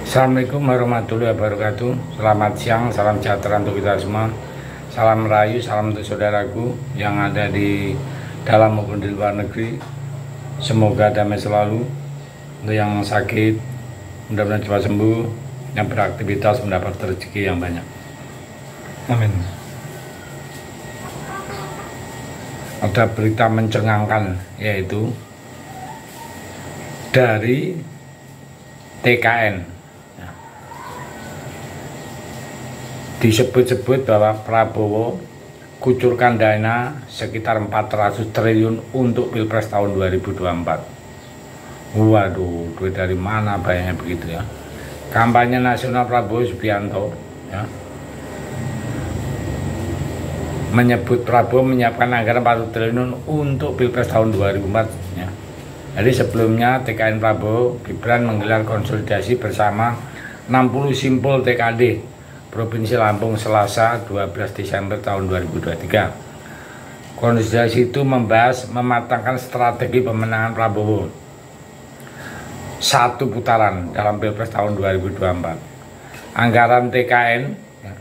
Assalamualaikum warahmatullahi wabarakatuh. Selamat siang, salam sejahtera untuk kita semua. Salam rayu, salam untuk saudaraku yang ada di dalam maupun di luar negeri. Semoga damai selalu. Untuk yang sakit, mudah-mudahan cepat sembuh. Yang beraktivitas mendapat rezeki yang banyak. Amin. Ada berita mencengangkan, yaitu dari TKN. Disebut-sebut bahwa Prabowo kucurkan dana sekitar 400 triliun untuk Pilpres tahun 2024. Waduh, duit dari mana bayangnya begitu ya. Kampanye nasional Prabowo Subianto ya, menyebut Prabowo menyiapkan anggaran 400 triliun untuk Pilpres tahun 2024 ya. Jadi sebelumnya TKN Prabowo Gibran menggelar konsolidasi bersama 60 simpul TKD Provinsi Lampung Selasa 12 Desember tahun 2023. Konsolidasi itu membahas mematangkan strategi pemenangan Prabowo satu putaran dalam Pilpres tahun 2024. Anggaran TKN ya,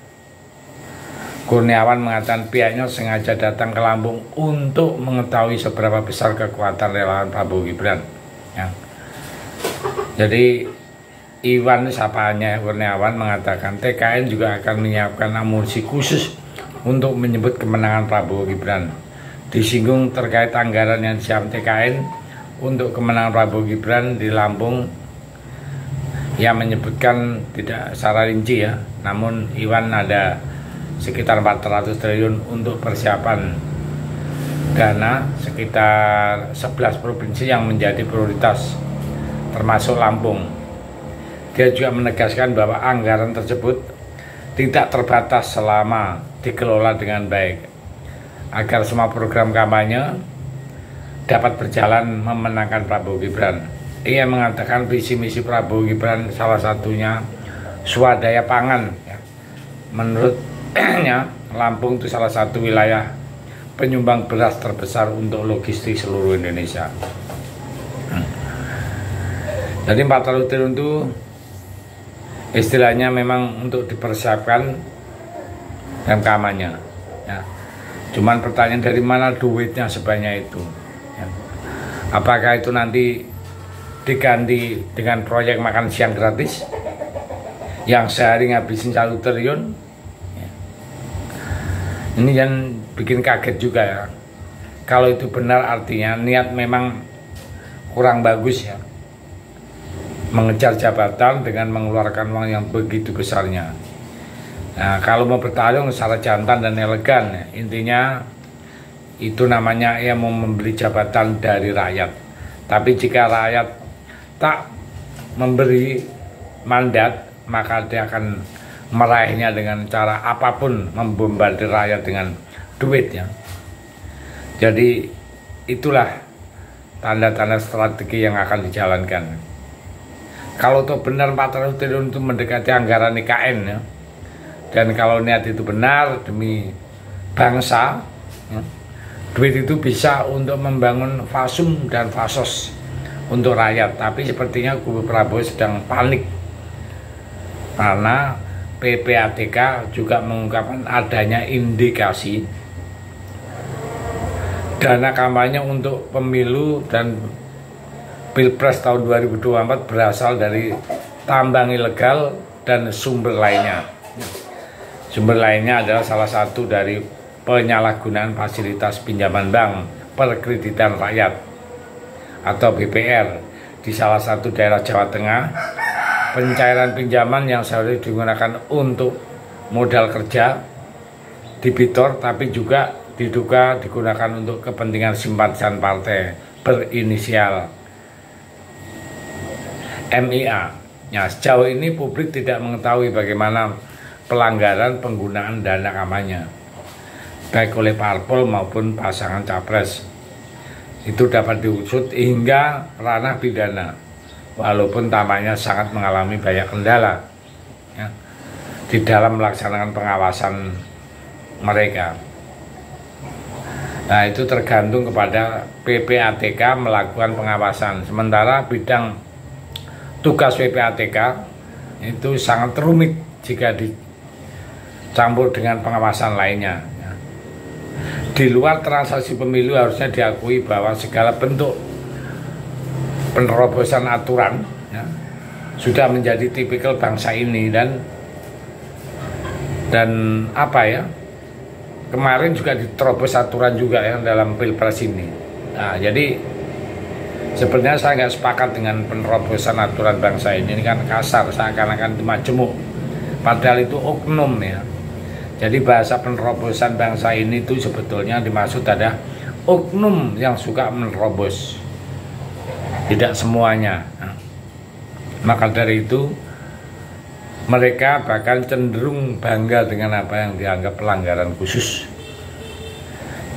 Kurniawan mengatakan pihaknya sengaja datang ke Lampung untuk mengetahui seberapa besar kekuatan relawan Prabowo Gibran ya. Jadi Iwan sapaannya Kurniawan mengatakan TKN juga akan menyiapkan amunisi khusus untuk menyebut kemenangan Prabowo Gibran. Disinggung terkait anggaran yang disiapkan TKN untuk kemenangan Prabowo Gibran di Lampung, yang menyebutkan tidak secara rinci ya, namun Iwan ada sekitar 400 triliun untuk persiapan dana sekitar 11 provinsi yang menjadi prioritas termasuk Lampung. Dia juga menegaskan bahwa anggaran tersebut tidak terbatas selama dikelola dengan baik, agar semua program kampanye dapat berjalan memenangkan Prabowo Gibran. Ia mengatakan visi misi Prabowo Gibran salah satunya swadaya pangan ya. Menurutnya Lampung itu salah satu wilayah penyumbang beras terbesar untuk logistik seluruh Indonesia. Jadi 400 triliun itu istilahnya memang untuk dipersiapkan dalam kampanye ya. Cuman pertanyaan dari mana duitnya sebanyak itu ya. Apakah itu nanti diganti dengan proyek makan siang gratis yang sehari ngabisin 1 triliun ya. Ini yang bikin kaget juga ya. Kalau itu benar artinya niat memang kurang bagus ya, mengejar jabatan dengan mengeluarkan uang yang begitu besarnya. Nah, kalau mau bertarung secara jantan dan elegan, intinya itu namanya ia mau membeli jabatan dari rakyat. Tapi jika rakyat tak memberi mandat, maka dia akan meraihnya dengan cara apapun, membombardir rakyat dengan duitnya. Jadi itulah tanda-tanda strategi yang akan dijalankan. Kalau itu benar 400 triliun itu mendekati anggaran IKN ya, dan kalau niat itu benar demi bangsa ya, duit itu bisa untuk membangun fasum dan fasos untuk rakyat. Tapi sepertinya kubu Prabowo sedang panik karena PPATK juga mengungkapkan adanya indikasi dana kampanye untuk pemilu dan Pilpres tahun 2024 berasal dari tambang ilegal dan sumber lainnya. Sumber lainnya adalah salah satu dari penyalahgunaan fasilitas pinjaman bank perkreditan rakyat atau BPR di salah satu daerah Jawa Tengah. Pencairan pinjaman yang seharusnya digunakan untuk modal kerja debitur, tapi juga diduga digunakan untuk kepentingan simpatisan partai berinisial MIA. Ya, sejauh ini publik tidak mengetahui bagaimana pelanggaran penggunaan dana kampanye baik oleh parpol maupun pasangan capres. Itu dapat diusut hingga ranah pidana, walaupun tampaknya sangat mengalami banyak kendala ya, di dalam melaksanakan pengawasan mereka. Nah, itu tergantung kepada PPATK melakukan pengawasan. Sementara bidang tugas PPATK itu sangat rumit jika dicampur dengan pengawasan lainnya. Di luar transaksi pemilu harusnya diakui bahwa segala bentuk penerobosan aturan ya, sudah menjadi tipikal bangsa ini dan apa ya, kemarin juga diterobos aturan juga ya dalam pilpres ini. Nah, jadi sebenarnya saya nggak sepakat dengan penerobosan aturan bangsa ini kan kasar, seakan-akan itu majemuk, padahal itu oknum ya. Jadi bahasa penerobosan bangsa ini itu sebetulnya dimaksud ada oknum yang suka menerobos, tidak semuanya. Nah, maka dari itu mereka bahkan cenderung bangga dengan apa yang dianggap pelanggaran khusus.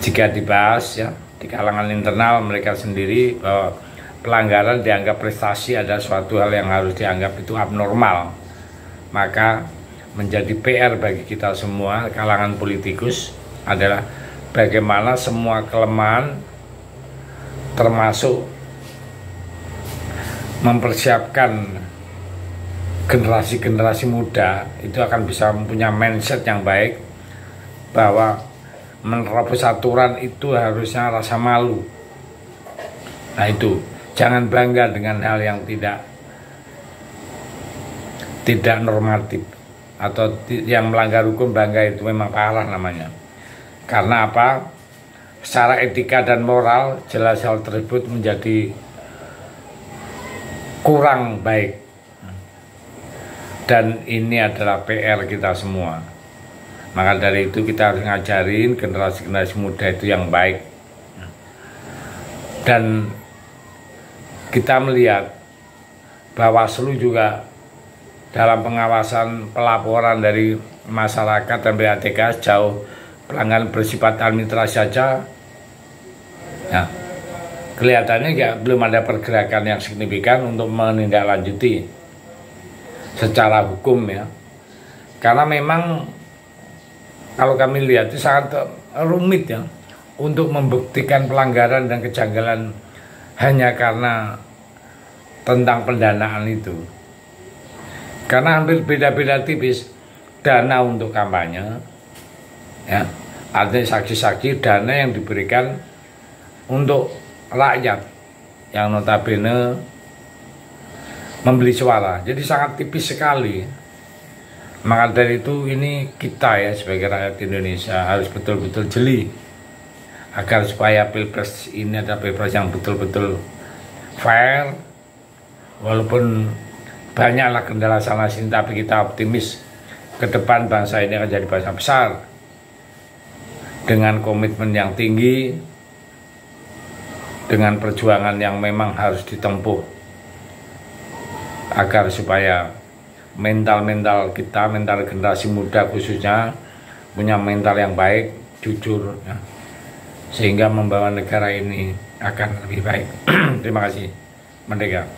Jika dibahas ya di kalangan internal mereka sendiri bahwa pelanggaran dianggap prestasi adalah suatu hal yang harus dianggap itu abnormal, maka menjadi PR bagi kita semua kalangan politikus adalah bagaimana semua kelemahan termasuk mempersiapkan generasi-generasi muda itu akan bisa mempunyai mindset yang baik bahwa menerobos aturan itu harusnya rasa malu. Nah itu, jangan bangga dengan hal yang tidak normatif atau yang melanggar hukum. Bangga itu memang parah namanya. Karena apa? Secara etika dan moral jelas hal tersebut menjadi kurang baik. Dan ini adalah PR kita semua. Maka dari itu kita harus ngajarin generasi-generasi muda itu yang baik. Dan kita melihat Bawaslu juga dalam pengawasan pelaporan dari masyarakat dan PPATK jauh pelanggaran bersifat administrasi saja ya, kelihatannya belum ada pergerakan yang signifikan untuk menindaklanjuti secara hukum ya, karena memang kalau kami lihat itu sangat rumit ya untuk membuktikan pelanggaran dan kejanggalan hanya karena tentang pendanaan itu. Karena hampir beda-beda tipis. Dana untuk kampanye ya, artinya saksi-saksi, dana yang diberikan untuk rakyat yang notabene membeli suara, jadi sangat tipis sekali. Maka dari itu ini kita ya sebagai rakyat Indonesia harus betul-betul jeli agar supaya pilpres ini adalah pilpres yang betul-betul fair. Walaupun banyaklah kendala sana sini, tapi kita optimis ke depan bangsa ini akan jadi bangsa besar dengan komitmen yang tinggi, dengan perjuangan yang memang harus ditempuh agar supaya mental kita, mental generasi muda khususnya punya mental yang baik, jujur ya, sehingga membawa negara ini akan lebih baik. Terima kasih. Merdeka.